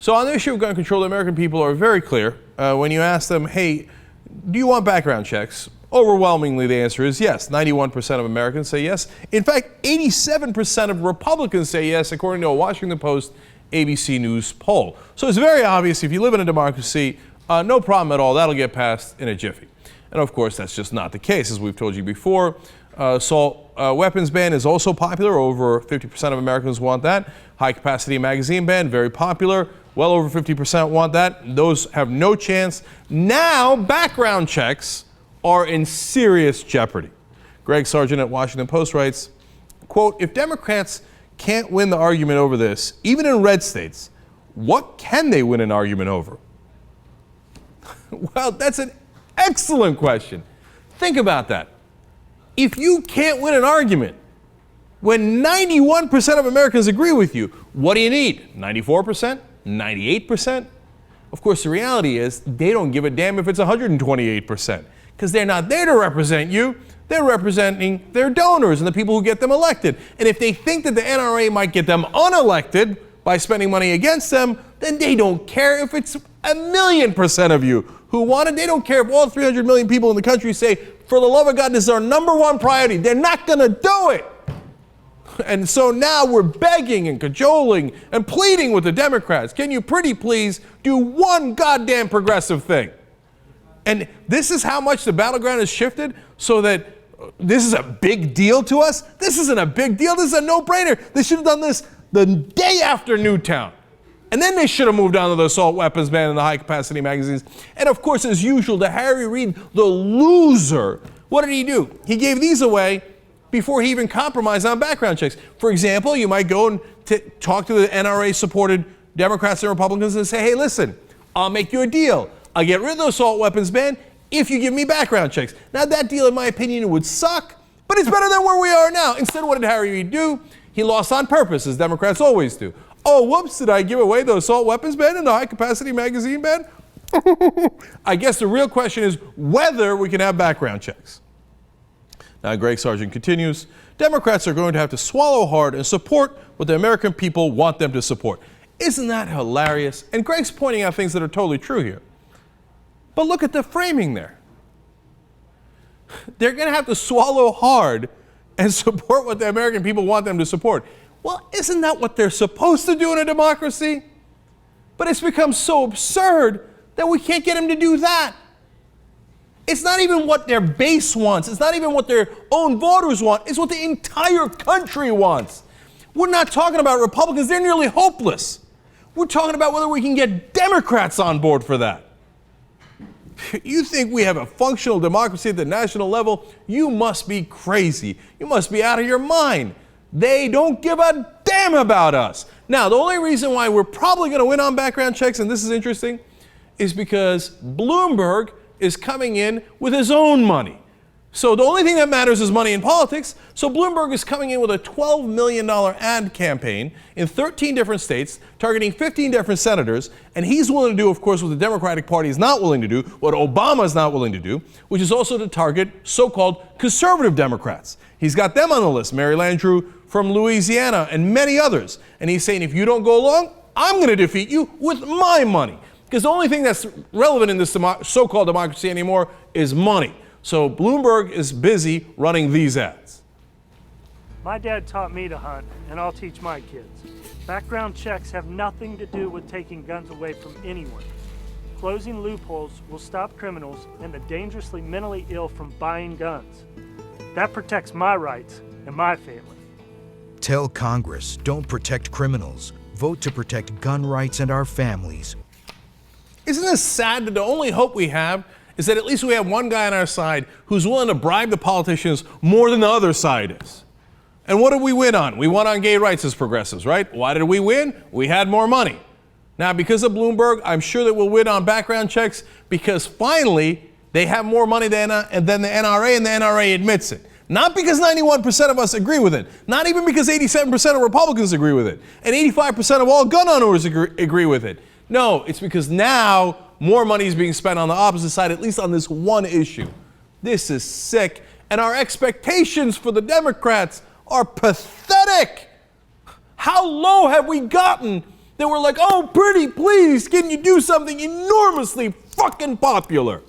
So on the issue of gun control, the American people are very clear. When you ask them, hey, do you want background checks? Overwhelmingly, the answer is yes. 91% of Americans say yes. In fact, 87% of Republicans say yes, according to a Washington Post ABC News poll. So it's very obvious if you live in a democracy, no problem at all. That'll get passed in a jiffy. And of course, that's just not the case. As we've told you before, assault weapons ban is also popular. Over 50% of Americans want that. High-capacity magazine ban, very popular. Well over 50% want that. Those have no chance. Now, background checks are in serious jeopardy. Greg Sargent at Washington Post writes, quote, if Democrats can't win the argument over this, even in red states, what can they win an argument over? Well, that's an excellent question. Think about that. If you can't win an argument when 91% of Americans agree with you, what do you need? 94%? 98%? Of course, the reality is they don't give a damn if it's 128%, because they're not there to represent you. They're representing their donors and the people who get them elected. And if they think that the NRA might get them unelected by spending money against them, then they don't care if it's 1,000,000% of you who want it. They don't care if all 300 million people in the country say, for the love of God, this is our #1 priority. They're not going to do it. And so now we're begging and cajoling and pleading with the Democrats. Can you pretty please do one goddamn progressive thing? And this is how much the battleground has shifted, so that this is a big deal to us. This isn't a big deal. This is a no-brainer. They should have done this the day after Newtown. And then they should have moved on to the assault weapons ban and the high-capacity magazines. And of course, as usual, to Harry Reid, the loser, what did he do? He gave these away before he even compromised on background checks. For example, you might go and talk to the NRA-supported Democrats and Republicans and say, hey, listen, I'll make you a deal. I'll get rid of the assault weapons ban if you give me background checks. Now, that deal, in my opinion, would suck, but it's better than where we are now. Instead, what did Harry Reid do? He lost on purpose, as Democrats always do. Oh, whoops, did I give away the assault weapons ban and the high-capacity magazine ban? I guess the real question is whether we can have background checks. Now, Greg Sargent continues, Democrats are going to have to swallow hard and support what the American people want them to support. Isn't that hilarious? And Greg's pointing out things that are totally true here. But look at the framing there. They're going to have to swallow hard and support what the American people want them to support. Well, isn't that what they're supposed to do in a democracy? But it's become so absurd that we can't get them to do that. It's not even what their base wants. It's not even what their own voters want. It's what the entire country wants. We're not talking about Republicans. They're nearly hopeless. We're talking about whether we can get Democrats on board for that. You think we have a functional democracy at the national level? You must be crazy. You must be out of your mind. They don't give a damn about us. Now, the only reason why we're probably going to win on background checks, and this is interesting, is because Bloomberg is coming in with his own money. So the only thing that matters is money in politics. So Bloomberg is coming in with a $12 million ad campaign in 13 different states, targeting 15 different senators. And he's willing to do, of course, what the Democratic Party is not willing to do, what Obama is not willing to do, which is also to target so-called conservative Democrats. He's got them on the list, Mary Landrieu from Louisiana and many others. And he's saying, if you don't go along, I'm going to defeat you with my money. Because the only thing that's relevant in this so-called democracy anymore is money. So Bloomberg is busy running these ads. My dad taught me to hunt, and I'll teach my kids. Background checks have nothing to do with taking guns away from anyone. Closing loopholes will stop criminals and the dangerously mentally ill from buying guns. That protects my rights and my family. Tell Congress, don't protect criminals. Vote to protect gun rights and our families. Isn't this sad that the only hope we have is that at least we have one guy on our side who's willing to bribe the politicians more than the other side is? And what did we win on? We won on gay rights as progressives, right? Why did we win? We had more money. Now, because of Bloomberg, I'm sure that we'll win on background checks because finally they have more money than the NRA, and the NRA admits it. Not because 91% of us agree with it. Not even because 87% of Republicans agree with it. And 85% of all gun owners agree with it. No, it's because now more money is being spent on the opposite side, at least on this one issue. This is sick. And our expectations for the Democrats are pathetic. How low have we gotten that were like, oh, pretty please, can you do something enormously fucking popular?